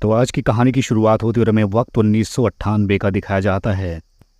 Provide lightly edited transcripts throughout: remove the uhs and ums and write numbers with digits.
तो आज की कहानी की शुरुआत होती हुई हमें वक्त 1998 का दिखाया जाता है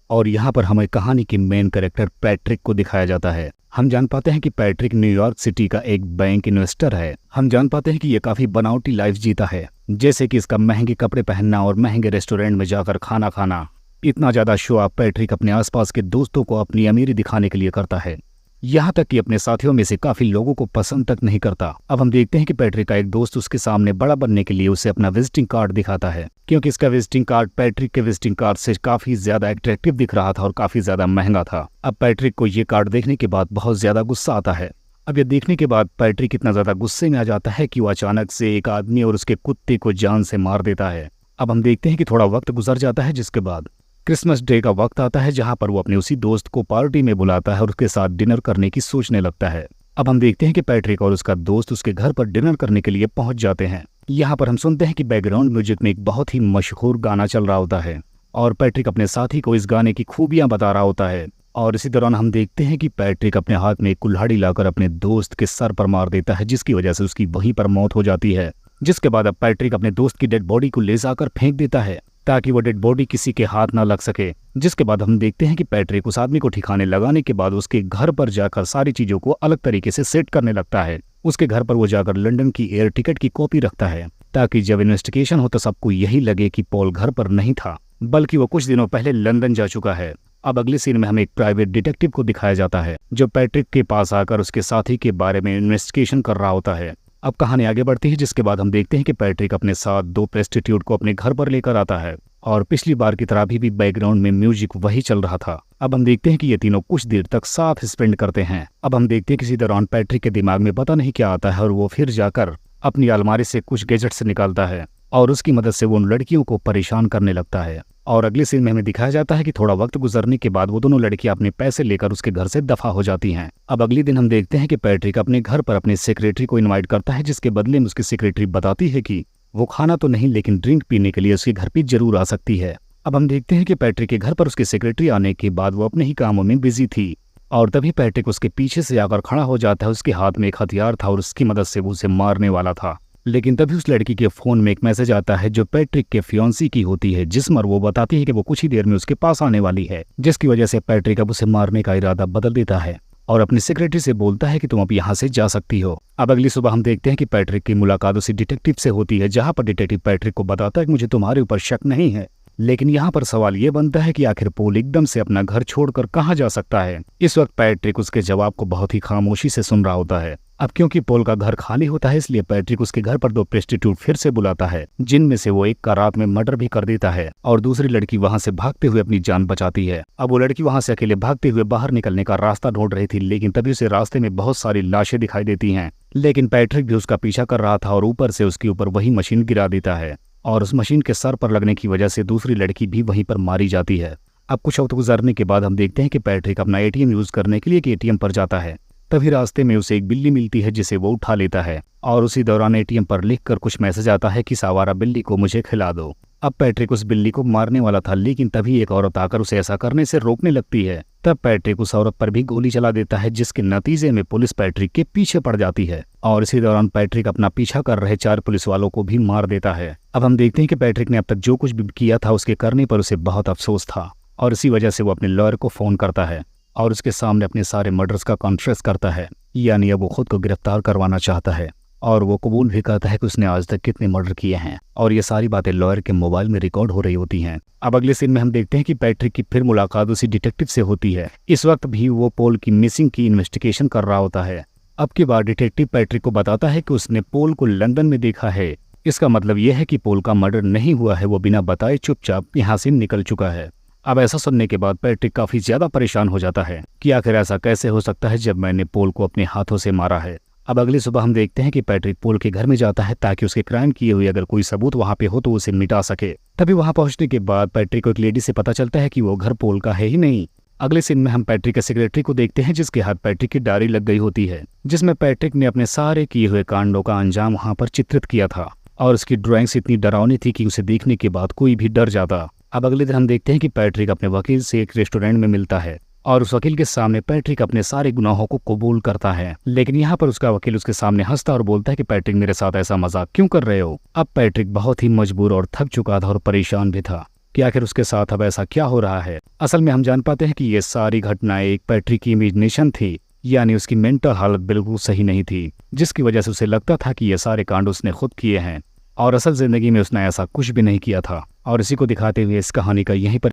और यहाँ पर हमें कहानी के मेन कैरेक्टर पैट्रिक को दिखाया जाता है। हम जान पाते हैं कि पैट्रिक न्यूयॉर्क सिटी का एक बैंक इन्वेस्टर है। हम जान पाते हैं कि ये काफी बनावटी लाइफ जीता है, जैसे कि इसका महंगे कपड़े पहनना और महंगे रेस्टोरेंट में जाकर खाना खाना। इतना ज्यादा शो ऑफ पैट्रिक अपने आसपास के दोस्तों को अपनी अमीरी दिखाने के लिए करता है, यहाँ तक कि अपने साथियों में से काफी लोगों को पसंद तक नहीं करता। अब हम देखते हैं कि पैट्रिक का एक दोस्त उसके सामने बड़ा बनने के लिए उसे अपना विजिटिंग कार्ड दिखाता है, क्योंकि इसका विजिटिंग कार्ड पैट्रिक के विजिटिंग कार्ड से काफी ज्यादा अट्रैक्टिव दिख रहा था और काफी ज्यादा महंगा था। अब पैट्रिक को ये कार्ड देखने के बाद बहुत ज्यादा गुस्सा आता है। अब ये देखने के बाद पैट्रिक इतना ज्यादा गुस्से में आ जाता है कि वो अचानक से एक आदमी और उसके कुत्ते को जान से मार देता है। अब हम देखते हैं कि थोड़ा वक्त गुजर जाता है, जिसके बाद क्रिसमस डे का वक्त आता है, जहां पर वो अपने उसी दोस्त को पार्टी में बुलाता है और उसके साथ डिनर करने की सोचने लगता है। अब हम देखते हैं कि पैट्रिक और उसका दोस्त उसके घर पर डिनर करने के लिए पहुंच जाते हैं। यहाँ पर हम सुनते हैं कि बैकग्राउंड म्यूजिक में एक बहुत ही मशहूर गाना चल रहा होता है और पैट्रिक अपने साथी को इस गाने की खूबियां बता रहा होता है। और इसी दौरान हम देखते हैं कि पैट्रिक अपने हाथ में एक कुल्हाड़ी लाकर अपने दोस्त के सर पर मार देता है, जिसकी वजह से उसकी वहीं पर मौत हो जाती है। जिसके बाद अब पैट्रिक अपने दोस्त की डेड बॉडी को ले जाकर फेंक देता है ताकि वो डेड बॉडी किसी के हाथ ना लग सके। जिसके बाद हम देखते हैं कि पैट्रिक उस आदमी को ठिकाने लगाने के बाद उसके घर पर जाकर सारी चीजों को अलग तरीके से सेट करने लगता है। उसके घर पर वो जाकर लंदन की एयर टिकट की कॉपी रखता है ताकि जब इन्वेस्टिगेशन हो तो सबको यही लगे कि पॉल घर पर नहीं था, बल्कि वो कुछ दिनों पहले लंदन जा चुका है। अब अगले सीन में हमें एक प्राइवेट डिटेक्टिव को दिखाया जाता है जो पैट्रिक के पास आकर उसके साथी के बारे में इन्वेस्टिगेशन कर रहा होता है। अब कहानी आगे बढ़ती है, जिसके बाद हम देखते हैं कि पैट्रिक अपने साथ 2 प्रोस्टिट्यूट को अपने घर पर लेकर आता है और पिछली बार की तरह अभी भी बैकग्राउंड में म्यूजिक वही चल रहा था। अब हम देखते हैं कि ये तीनों कुछ देर तक साथ स्पेंड करते हैं। अब हम देखते हैं किसी दौरान पैट्रिक के दिमाग में पता नहीं क्या आता है और वो फिर जाकर अपनी अलमारी से कुछ गैजेट्स निकालता है और उसकी मदद से वो उन लड़कियों को परेशान करने लगता है। और अगले सीन में हमें दिखाया जाता है कि थोड़ा वक्त गुजरने के बाद वो दोनों लड़कियां अपने पैसे लेकर उसके घर से दफा हो जाती हैं। अब अगले दिन हम देखते हैं कि पैट्रिक अपने घर पर अपने सेक्रेटरी को इनवाइट करता है, जिसके बदले में उसकी सेक्रेटरी बताती है कि वो खाना तो नहीं लेकिन ड्रिंक पीने के लिए उसके घर पे जरूर आ सकती है। अब हम देखते हैं कि पैट्रिक के घर पर उसकी सेक्रेटरी आने के बाद वो अपने ही कामों में बिजी थी और तभी पैट्रिक उसके पीछे से आकर खड़ा हो जाता है। उसके हाथ में एक हथियार था और उसकी मदद से वो उसे मारने वाला था, लेकिन तभी उस लड़की के फोन में एक मैसेज आता है जो पैट्रिक के फियांसी की होती है, जिसमें वो बताती है कि वो कुछ ही देर में उसके पास आने वाली है, जिसकी वजह से पैट्रिक अब उसे मारने का इरादा बदल देता है और अपनी सेक्रेटरी से बोलता है कि तुम अब यहाँ से जा सकती हो। अब अगली सुबह हम देखते हैं कि पैट्रिक की मुलाकात उसी डिटेक्टिव से होती है, जहाँ पर डिटेक्टिव पैट्रिक को बताता है कि मुझे तुम्हारे ऊपर शक नहीं है, लेकिन यहाँ पर सवाल ये बनता है कि आखिर पॉल एकदम से अपना घर छोड़कर कहाँ जा सकता है। इस वक्त पैट्रिक उसके जवाब को बहुत ही खामोशी से सुन रहा होता है। अब क्योंकि पॉल का घर खाली होता है, इसलिए पैट्रिक उसके घर पर 2 प्रोस्टिट्यूट फिर से बुलाता है, जिनमें से वो एक का रात में मर्डर भी कर देता है और दूसरी लड़की वहां से भागते हुए अपनी जान बचाती है। अब वो लड़की वहां से अकेले भागते हुए बाहर निकलने का रास्ता ढूंढ रही थी, लेकिन तभी उसे रास्ते में बहुत सारी लाशें दिखाई देती हैं। लेकिन पैट्रिक भी उसका पीछा कर रहा था और ऊपर से उसके ऊपर वही मशीन गिरा देता है और उस मशीन के सर पर लगने की वजह से दूसरी लड़की भी वहीं पर मारी जाती है। अब कुछ वक्त गुजरने के बाद हम देखते हैं कि पैट्रिक अपना एटीएम यूज करने के लिए एक एटीएम पर जाता है। तभी रास्ते में उसे एक बिल्ली मिलती है, जिसे वो उठा लेता है और उसी दौरान एटीएम पर लिखकर कुछ मैसेज आता है कि सवारा बिल्ली को मुझे खिला दो। अब पैट्रिक उस बिल्ली को मारने वाला था, लेकिन तभी एक औरत आकर उसे ऐसा करने से रोकने लगती है। तब पैट्रिक उस औरत पर भी गोली चला देता है, जिसके नतीजे में पुलिस पैट्रिक के पीछे पड़ जाती है और इसी दौरान पैट्रिक अपना पीछा कर रहे 4 पुलिस वालों को भी मार देता है। अब हम देखते हैं कि पैट्रिक ने अब तक जो कुछ भी किया था उसके करने पर उसे बहुत अफसोस था और इसी वजह से वो अपने लॉयर को फोन करता है और उसके सामने अपने सारे मर्डर्स का कॉन्फेस करता है, यानी अब वो खुद को गिरफ्तार करवाना चाहता है और वो कबूल भी करता है कि उसने आज तक कितने मर्डर किए हैं और ये सारी बातें लॉयर के मोबाइल में रिकॉर्ड हो रही होती हैं। अब अगले सीन में हम देखते हैं कि पैट्रिक की फिर मुलाकात उसी डिटेक्टिव से होती है। इस वक्त भी वो पॉल की मिसिंग की इन्वेस्टिगेशन कर रहा होता है। अब की बार डिटेक्टिव पैट्रिक को बताता है कि उसने पॉल को लंदन में देखा है। इसका मतलब यह है कि पॉल का मर्डर नहीं हुआ है, वो बिना बताए चुपचाप यहाँ से निकल चुका है। अब ऐसा सुनने के बाद पैट्रिक काफी ज्यादा परेशान हो जाता है कि आखिर ऐसा कैसे हो सकता है जब मैंने पॉल को अपने हाथों से मारा है। अब अगली सुबह हम देखते हैं कि पैट्रिक पॉल के घर में जाता है ताकि उसके क्राइम किए हुए अगर कोई सबूत वहां पे हो तो उसे मिटा सके। तभी वहां पहुंचने के बाद पैट्रिक को एक लेडी से पता चलता है कि वो घर पॉल का है ही नहीं। अगले सीन में हम पैट्रिक के सेक्रेटरी को देखते हैं, जिसके हाथ पैट्रिक की डायरी लग गई होती है, जिसमें पैट्रिक ने अपने सारे किए हुए कांडों का अंजाम वहां पर चित्रित किया था और उसकी ड्राइंग्स इतनी डरावनी थी कि उसे देखने के बाद कोई भी डर जाता। अब अगले दिन हम देखते हैं कि पैट्रिक अपने वकील से एक रेस्टोरेंट में मिलता है और उस वकील के सामने पैट्रिक अपने सारे गुनाहों को कबूल करता है। लेकिन यहाँ पर उसका वकील उसके सामने हंसता और बोलता है कि पैट्रिक, मेरे साथ ऐसा मजाक क्यों कर रहे हो। अब पैट्रिक बहुत ही मजबूर और थक चुका था और परेशान भी था कि आखिर उसके साथ अब ऐसा क्या हो रहा है। असल में हम जान पाते हैं कि ये सारी घटनाएं एक पैट्रिक की इमेजिनेशन थी, यानी उसकी मेंटल हालत बिल्कुल सही नहीं थी, जिसकी वजह से उसे लगता था कि ये सारे कांड उसने खुद किए हैं और असल जिंदगी में उसने ऐसा कुछ भी नहीं किया था। और इसी को दिखाते हुए इस कहानी का यहीं पर